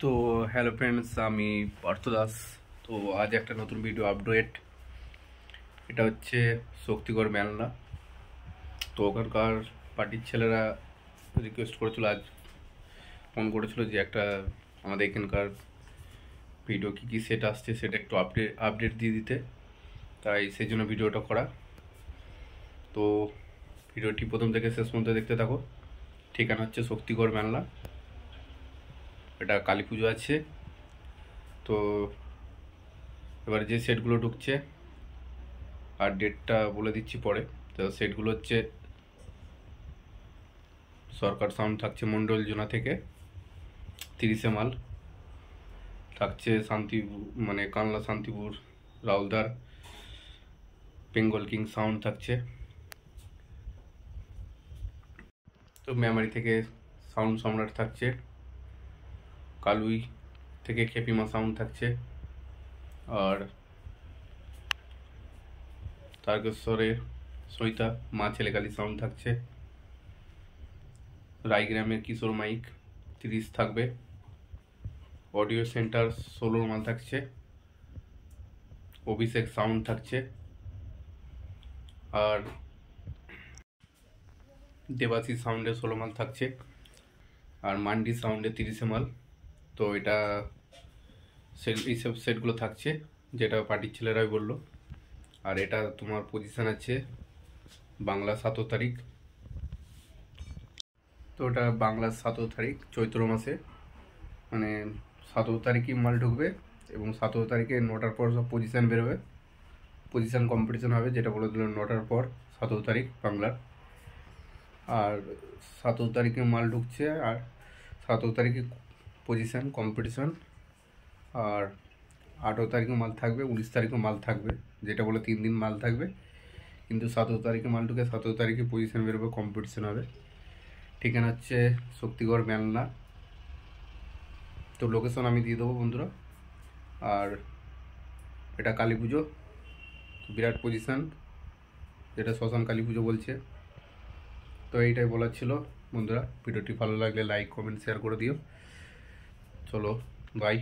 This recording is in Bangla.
তো হ্যালো ফ্রেন্ডস, আমি পার্থ দাস। তো আজ একটা নতুন ভিডিও আপডেট। এটা হচ্ছে শক্তিগড় মেলনা। তো ওখানকার পার্টির ছেলেরা রিকোয়েস্ট করেছিল, আজ ফোন করেছিল যে একটা আমাদের এখানকার ভিডিও কী কী সেট আসছে সেটা একটু আপডেট দিয়ে দিতে, তাই সেই জন্য ভিডিওটা করা। তো ভিডিওটি প্রথম থেকে শেষ পর্যন্ত দেখতে থাকো। ঠিকানা হচ্ছে শক্তিগড় মেলনা, এটা কালী পুজো আছে। তো এবার যে সেটগুলো ঢুকছে আর ডেটটা বলে দিচ্ছি পরে। তো সেটগুলো হচ্ছে সরকার সাউন্ড থাকছে মন্ডল জোনা থেকে 30 মাল থাকছে, কানলা শান্তিপুর রাউলদার বেঙ্গল কিং সাউন্ড থাকছে। তো মেমারি থেকে সাউন্ড সম্রাট থাকছে, কালুই থেকে খেপিমা সাউন্ড থাকছে, আর তারকেশ্বরের সৈতা মা ছেলেকালী সাউন্ড থাকছে। রায়গ্রামের কিশোর মাইক 30 থাকবে। অডিও সেন্টার 16 মাল থাকছে। অভিষেক সাউন্ড থাকছে, আর দেবাশী সাউন্ডে 16 মাল থাকছে, আর মান্ডি সাউন্ডে 30 মাল। তো এটা এইসব সেটগুলো থাকছে, যেটা পার্টির ছেলেরাই বললো। আর এটা তোমার পজিশন আছে বাংলা 17 তারিখ। তো ওটা বাংলা 17 তারিখ চৈত্র মাসে, মানে 17 তারিখই মাল ঢুকবে এবং 17 তারিখে 9টার পর সব পজিশান বেরোবে। পজিশান কম্পিটিশন হবে, যেটা বলে দিল 9টার পর 17 তারিখ বাংলার। আর 17 তারিখে মাল ঢুকছে, আর 17 তারিখে পজিশান কম্পিটিশন। আর 18 তারিখে মাল থাকবে, 19 তারিখে মাল থাকবে, যেটা বলে 3 দিন মাল থাকবে। কিন্তু 17 তারিখে মাল ঢুকে 17 তারিখে পজিশান বেরোবে, কম্পিটিশন হবে। ঠিকানা হচ্ছে শক্তিগড় মেলনা। তো লোকেশন আমি দিয়ে দেবো বন্ধুরা। আর এটা কালী পুজো, বিরাট পজিশান, যেটা শ্মশান কালী পুজো বলছে। তো এইটাই বলার ছিল বন্ধুরা। ভিডিওটি ভালো লাগলে লাইক কমেন্ট শেয়ার করে দিও। চলো বাই।